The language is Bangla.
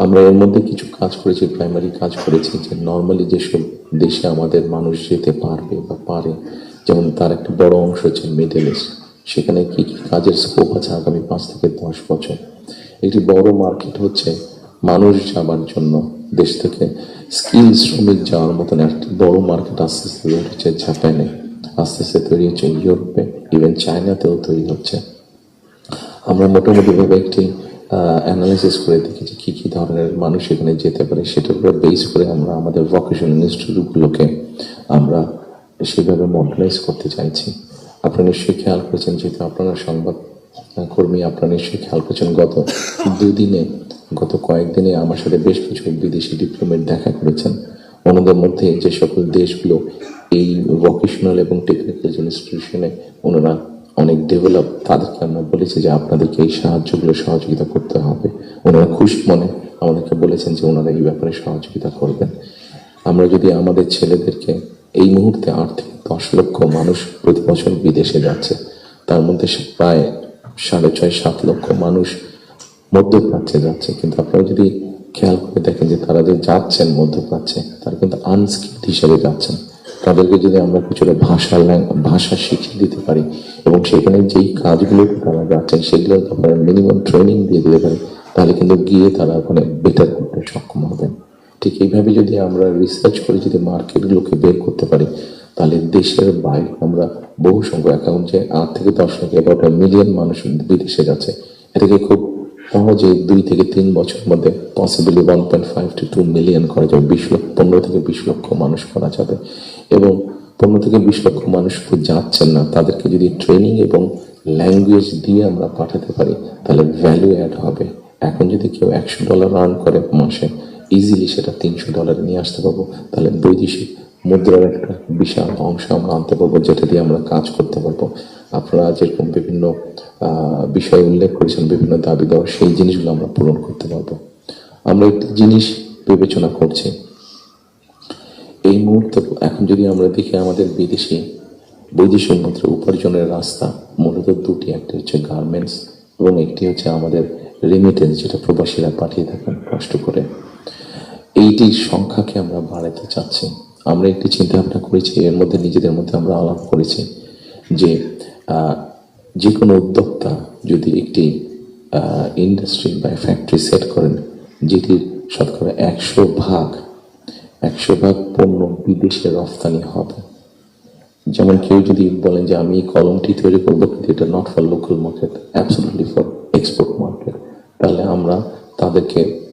আমরা এর মধ্যে কিছু কাজ করেছি, প্রাইমারি কাজ করেছি, যে নর্মালি যেসব দেশে আমাদের মানুষ যেতে পারবে বা পারে, যেমন তার একটা বড় অংশ হচ্ছে মিডল ইস্ট, সেখানে কি কি কাজের স্কোপ আছে আগামী 5 থেকে 10 বছর। একটি বড় মার্কেট হচ্ছে মানুষ যাবার জন্য, দেশ থেকে স্কিল শ্রমিক যাওয়ার মতন একটি বড় মার্কেট আস্তে আস্তে তৈরি হচ্ছে জাপানে, আস্তে আস্তে তৈরি হচ্ছে ইউরোপে, ইভেন চায়নাতেও তৈরি হচ্ছে। আমরা মোটামুটিভাবে একটি অ্যানালাইসিস করে দেখেছি কি কি ধরনের মানুষ এখানে যেতে পারে, সেটার উপরে বেস করে আমরা আমাদের ভোকেশনাল ইনস্টিটিউটগুলোকে আমরা সেভাবে মডেলাইজ করতে চাইছি। আপনারা নিশ্চয়ই খেয়াল করেছেন, যেহেতু আপনারা সংবাদ কর্মী, আপনারা নিশ্চয়ই খেয়াল করেছেন গত কয়েকদিনে আমার সাথে বেশ কিছু বিদেশি ডিপ্লোমেট দেখা করেছেন। ওনাদের মধ্যে যে সকল দেশগুলো এই ভোকেশনাল এবং টেকনিক্যাল ইনস্টিটিউশনে ওনারা অনেক ডেভেলপ, তাদেরকে আমরা বলেছি যে আপনাদেরকে এই সাহায্যগুলো সহযোগিতা করতে হবে। ওনারা খুশি মনে আমাদেরকে বলেছেন যে ওনারা এই ব্যাপারে সহযোগিতা করবেন। আমরা যদি আমাদের ছেলেদেরকে, এই মুহূর্তে আর্থিক 10 লক্ষ মানুষ প্রতি বছর বিদেশে যাচ্ছে, তার মধ্যে প্রায় 6.5-7 লক্ষ মানুষ মধ্যপ্রাচ্যে যাচ্ছে, কিন্তু আপনারা যদি খেয়াল করে দেখেন যে তারা যে যাচ্ছেন মধ্যপ্রাচ্যে, তারা কিন্তু আনস্কিল্ড হিসেবে যাচ্ছেন। তাদেরকে যদি আমরা কিছুটা ভাষা শিখিয়ে দিতে পারি এবং সেখানে যেই কাজগুলো তারা যাচ্ছেন সেগুলো আমরা মিনিমাম ট্রেনিং দিয়ে দিতে পারি, তাহলে কিন্তু গিয়ে তারা ওখানে বেটার করতে সক্ষম হবেন। ঠিক এইভাবে যদি আমরা রিসার্চ করে যদি মার্কেটগুলোকে বের করতে পারি, তাহলে দেশের বাইরে আমরা বহু সংখ্যক অ্যাকাউন্ট, যে 8 থেকে 10 লাখ অ্যাবাউট 1 মিলিয়ন মানুষ বিদেশে যাচ্ছে, এটাকে খুব সহজে 2 থেকে 3 বছরের মধ্যে পসিবলি 1.5 to 2 মিলিয়ন করা যাবে। 15 থেকে 20 লক্ষ মানুষ করা যাবে। এবং 15 থেকে 20 লক্ষ মানুষ তো যাচ্ছেন না, তাদেরকে যদি ট্রেনিং এবং ল্যাঙ্গুয়েজ দিয়ে আমরা পাঠাতে পারি, তাহলে ভ্যালু অ্যাড হবে। এখন যদি কেউ $100 আর্ন করে মাসে, ইজিলি সেটা $300 নিয়ে আসতে পারবো। তাহলে বৈদেশিক মুদ্রার একটা বিশাল অংশ আমরা আনতে পারবো, যেটা দিয়ে আমরা কাজ করতে পারবো। আপনারা যেরকম বিভিন্ন বিষয় উল্লেখ করেছেন, বিভিন্ন দাবি দেওয়া, সেই জিনিসগুলো আমরা পূরণ করতে পারবো। আমরা একটি জিনিস বিবেচনা করছি এই মুহূর্তে, এখন যদি আমরা দেখি আমাদের বৈদেশিক মুদ্রা উপার্জনের রাস্তা মূলত দুটি, একটি হচ্ছে গার্মেন্টস এবং একটি হচ্ছে আমাদের রেমিটেন্স, যেটা প্রবাসীরা পাঠিয়ে থাকেন কষ্ট করে। এইটির সংখ্যাকে আমরা বাড়াতে চাচ্ছি। আমরা একটি চিন্তা ভাবনা করেছি, এর মধ্যে নিজেদের মধ্যে আমরা আলাপ করেছি যে যে কোনো উদ্যোক্তা যদি একটি ইন্ডাস্ট্রি বা ফ্যাক্টরি সেট করেন, যেটির শতকরা 100 ভাগ পণ্য বিদেশে রফতানি হবে। যেমন কেউ যদি বলেন যে আমি কলমটি তৈরি করবো, কিন্তু এটা not for local market, absolutely for export market, তাহলে আমরা তাদেরকে